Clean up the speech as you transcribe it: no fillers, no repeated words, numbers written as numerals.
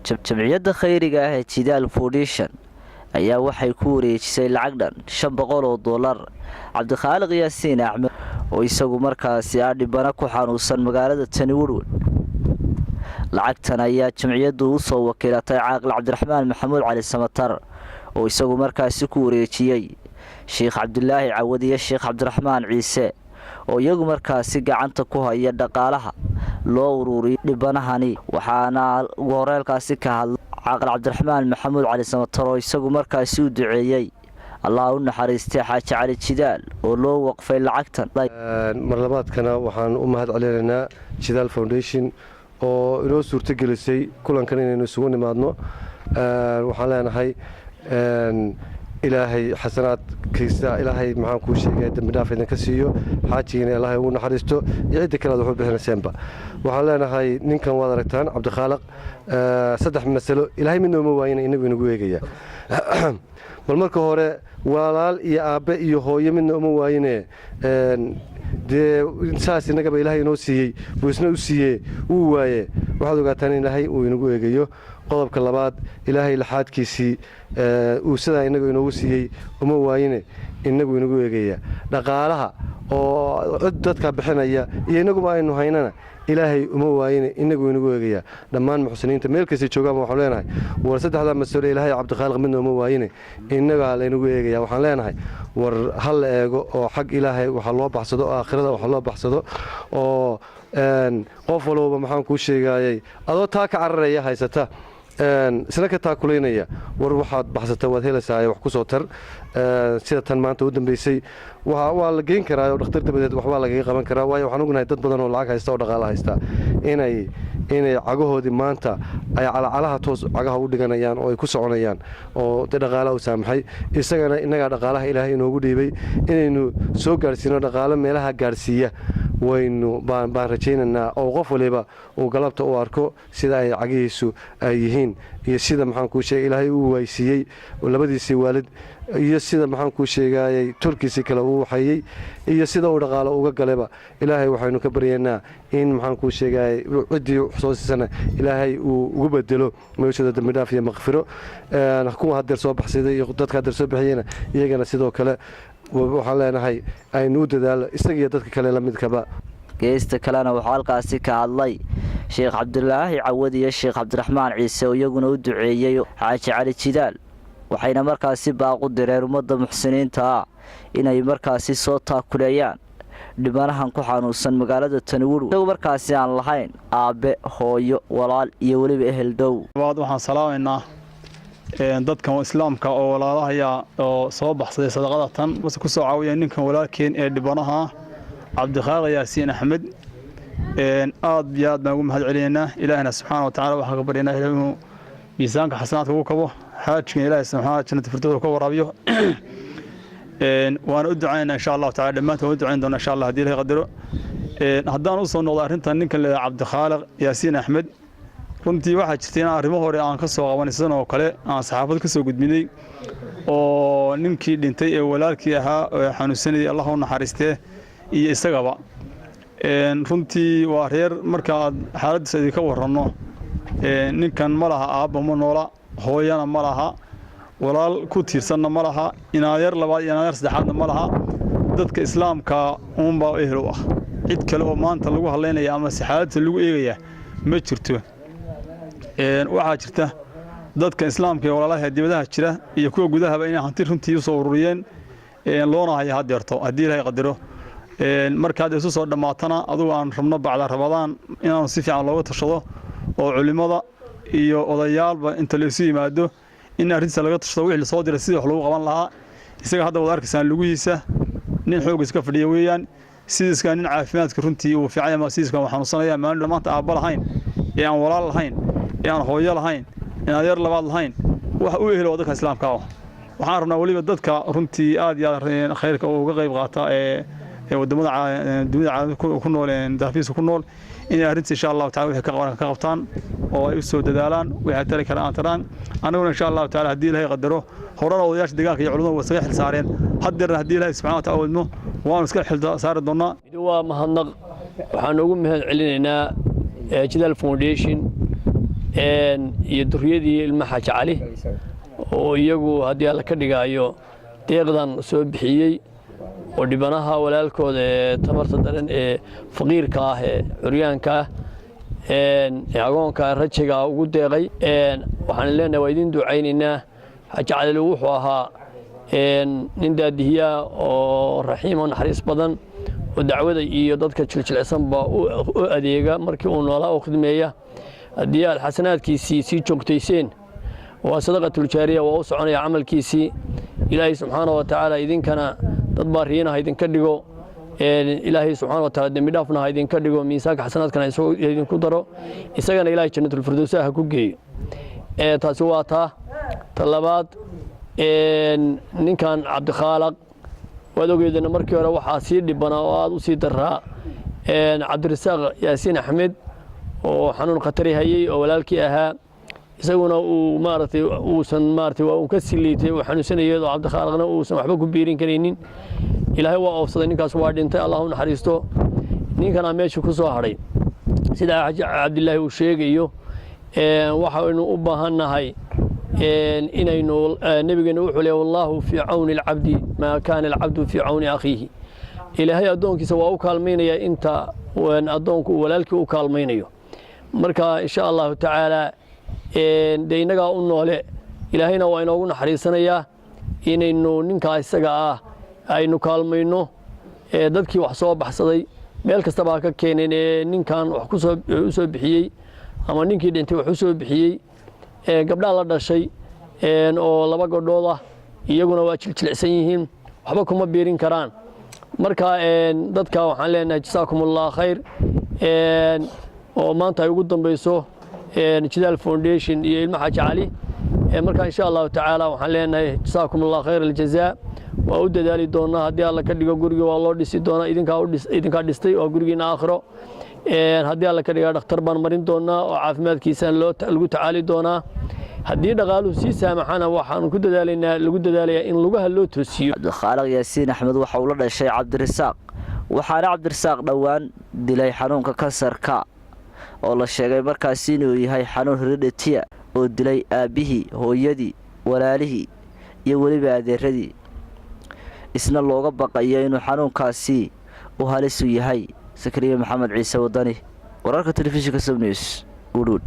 jamciyadda khayriga ah ee Jidaal Foundation ayaa waxay ku wareejisay lacag dhan $500 Cabdikhaaliq Yaasiin Axmed oo isagu markaasi dhibana ku xanuunsan magaalada Taniwurwad. lacagtan ayaa jamciyaddu u soo wakiilatay Caaqil Cabdiraxmaan Maxamuud Cali Samatar oo isagu markaasi ku wareejiyay Sheekh Cabdulaahi Cawad iyo Sheekh Cabdiraxmaan Ciise oo iyagu markaasi gacanta ku haya dhaqaalaha loo ururiyay dhibanahani. waxaana ugu horeelkaasi ka hadlay Caaqil Cabdiraxmaan Maxamuud Cali Samatar oo isagu markaasi u duceeyay Allah u naxariistay Xaaji Cali Jidaal oo loo waqfay lacagtan. marlabaadkana waxaan u mahad celinaynaa Jidaal Foundation oo inoo suurto gelisay kulankan inaynu isugu nimaadno. waxaan leenahay ilaahay xasanaadkiisa ilaahay maxaan kuu sheegay dambi dhaaf idinka siiyo xaajiina ilaahay uu naxariisto iyo cid kale wuxuu bixinayseenba. waxaan leenahay ninkan waad aragtaan Cabdikhaaliq saddex mas'alo ilaahay midna uma waayina inagu inagu eegaya. bal marka hore walaal iyo aabe iyo hooyo midna uma waayine dee saas inagaba ilaahay inoo siiyey buu isna u siiyey uu waaye. waxaad ogaataan in ilaahay uu inagu eegayo. qodobka labaad ilaahay laxaadkiisii uu sidaa inagu inoogu siiyey uma waayine inagu inagu eegaya. dhaqaalaha oo cid dadka bixinaya iyo inaguba aynu haynana ilaahay uma waayine inagu inagu eegaya. dhammaan muxsiniinta meel kasta joogaan waxaan leenahay war saddexda mas'uul ilaahay Cabdikhaaliq midna uma waayine inaga la inagu eegaya. waxaan leenahay war hal eego oo xaq ilaahay waxa loo baxsado aakhirada waxa loo baxsado oo qof walba maxaan ku sheegayay adoo taa ka cararaya haysata isla ka taakuleynaya war waxaad baxsata waad helaysaa wax ku soo tar sida tan maanta u dambeysay waa la geyn karaa dhakhtar dabadeed waxba laga qaban karaa. waayo waxaan ognahay dad badan oo lacag haysta oo dhaqaale haysta inay cagahoodii maanta ay calacalaha toos cagaha u dhiganayaan oo ay ku soconayaan oo dhaqaalaha u saamaxay. isagana inaga dhaqaalaha ilaahay inoogu dhiibay inaynu soo gaarsiino dhaqaale meelaha gaarsiiya waynu baan rajaynaynaa oo qof waliba uu galabta u arko sida ay cagihiisu ay yihiin iyo sida maxaan ku sheegay ilaahay uu waysiiyey labadiisii waalid iyo sida maxaan ku sheegayay turkiisi kale uu waxayay iyo sida uu dhaqaale uga galeba ilaahay waxaynu ka baryaynaa in maxaan ku sheegayay cidii soo siisana ilaahay uu ugu bedelo meeshooda dambi dhaaf iyo maqfiro. kuwa hadda soo baxsaday iyo dadka hadda soo bixiyana iyagana sidoo kale waxaan leenahay aynu u dadaalo isaga iyo dadka kale la midkaba. geesta kalena waxaa halkaasi ka hadlay Sheekh Cabdulaahi Cawad iyo Sheekh Cabdiraxmaan Ciise oo iyaguna u duceeyay Xaaji Cali Jidaal. waxayna markaasi baaq u direen ummadda muxsiniinta inay markaasi soo taakuleeyaan dhibanahan ku xanuunsan magaalada Taniwurwad oo markaasi aan lahayn aabe hooyo walaal iyo waliba ehel dhow. waxaan salaameynaa dadkan islaamka oo walaalaha oo soo baxsaday sadaqada tan ku soo caawiyay ninkan walaalkeen ee dhibanaha Cabdikhaaliq Yaasiin Axmed. aad iyo aad baan ugu mahad celinaynaa ilaahna subxaanahu wa ta'aala waxa ka baryaynaa inuu miisaanka xasanaadka ugu kabo xaajina ilaahay subxaanahu jannada firdawska ka waraabiyo. waana u ducaynaynaa insha Allah ta'aala dhamaantood u ducayn doona insha Allah hadii ilaahay qadaro. haddaan u soo noqdo arrintan ninkan la Cabdikhaaliq Yaasiin Axmed runtii waxaa jirtay in arrimo hore aan ka soo qabanaysan oo kale aan saxaafad ka soo gudbinay oo ninkii dhintay ee walaalkii ahaa oo xanuunsanay Allah u naxariistee iyo isagaba runtii waa reer marka xaaladdiisa idinka warranno ninkan ma laha aabba ma noola hooyana ma laha walaal ku tiirsanna ma laha inaadeer labaad iyo inaadeer saddexaadna ma laha. dadka islaamka uunbaa ehel u ah cid kale oo maanta lagu hadlaynaya ama si xaaladdiisa lagu eegaya ma jirto. waxaa jirta dadka islaamka ee walaalaha dibadaha jira iyo kuwa gudahaba inay hanti runtii u soo ururiyeen loona haya hadeerto haddii ilaahay qadaro. markaad isu soo dhamaatana adugu aan rabno bacda Ramadaan inaan si fiican looga tashado oo culimada iyo odayaalba inta la isu yimaado in arrinta laga tashado wixii la soo diray sidii wax lagu qaban lahaa. isaga hadda wada arkaysan lugihiisa nin xoog iska fadhiya weeyaan sidiiska nin caafimaadka runtii uu fiican yahay sidiiska waxaan sanaya maalin maanta aabba lahayn ee aan walaal lahayn ee aan hooyo lahayn ee adeer labaad lahayn wax u ehelo dadka islaamka ah. waxaan rabnaa waliba dadka runtii aad iyo aad khayrka uga qayb qaata ee wadamada dunida ku nool daafiisa ku nool in arrinta insha Allah ta'ala wixii ka qabtaan oo ay u soo dadaalaan wixii tali kara aan taraan. anaguna insha Allah ta'ala hadii ilaahay qadaro horana odayaasha deegaanka iyo culimada wasaga xil saareen haddana hadii ilaahay subhanahu wa ta'ala wadno waan iska xil saari doonaa. waa mahadnaq waxaan ugu mahad celinaynaa Jidaal Foundation iyo duriyadii ilma Xaaji Cali oo iyagu haddii alla ka dhigayo deeqdan soo bixiyey oo dhibanaha walaalkooda ee tabarta daran ee faqiirka ah ee curyaanka ah agoonka rajiga ugu deeqay waxaan leenahay waa idin ducaynaynaa Xaaji Cali wuxuu ahaa nin daadihiya oo raxiim oo naxariis badan oo dacwada iyo dadka jiljilicsanba u adeega markii uu noolaa oo khidmeeya haddii aad xasanaadkiisii sii joogtayseen waa sadaqatul jaariya waa u soconaya camalkiisii ilaahay subxaanahu wa tacaala idinkana dad baariina ha idinka dhigo ilaahay subxaanahu wa tacaala dembi dhaafna ha idinka dhigo miisaanka xasanaadkana idinku daro isagana ilaahay jannatul firdaws ha ku geeyo taasi waa taa talabaad ninkan Cabdikhaaliq waad ogeedana markii hore waxaa sii dhibanaa oo aad u sii daraa Cabdirasaaq Yaasiin Axmed oo xanuun khatari hayay oo walaalkii ahaa isaguna uu maartay waa uu ka siliitay oo xanuunsanayay oo Cabdikhaaliqna uusan waxba ku biirin kareynin ilaahay waa oofsaday ninkaas waa dhintay Allahu naxariisto ninkana meesha ku soo haray sida Cabdilaahi uu sheegayo waxaanu u baahanahay inaynu nabigeena wuxuu leeyahay wallahu fi auni al-abdi ma kana al-abdu fi auni akhihi ilaahay adoonkiisa waa u kaalmeynaya inta adoonku walaalkii u kaalmeynayo marka insha Allah taala deynaga u noole ilaahayna waa inoogu naxariisanaya inaynu ninka isaga ah aynu kaalmeyno dadkii wax soo baxsaday meel kasta baa ka keeneen ninkan wax ku soo bixiyay ama ninkii dhintay wax u soo bixiyay gabdhaha la dhashay oo laba gabdhood ah iyaguna waa jiljilicsan yihiin waxba kuma biirin karaan marka dadka waxaan leenahay jazaakumullahu khayr oo maanta ay ugu dambayso Jidaal Foundation iyo ilma Xaaji Cali marka insha Allah taala waxaan leenahay jazaakumullahu khayr al-jazaa waa u dadaali doonaa haddii alla ka dhigo guriga waa loo dhisi doonaa idinka dhistay oo gurigiina aakhiro haddii alla ka dhigo dhakhtar baan marin doonaa oo caafimaadkiisa lagu tacaali doonaa haddii dhaqaaluhu sii saamaxana waxaan ku dadaalayaa in lugaha loo toosiyo Cabdikhaaliq Yaasiin Axmed waxa uu la dhashay Cabdirasaaq waxaana Cabdirasaaq dhawaan dilay xanuunka kansarka oo la sheegay markaas inuu yahay xanuun hereditary oo dilay aabihii hooyadii walaalihii iyo waliba adeeradii isna looga baqayo inuu xanuunkaasi u halis u yahay Sakariya Maxamed Ciise Wadani wararka telefishinka Sab News Udud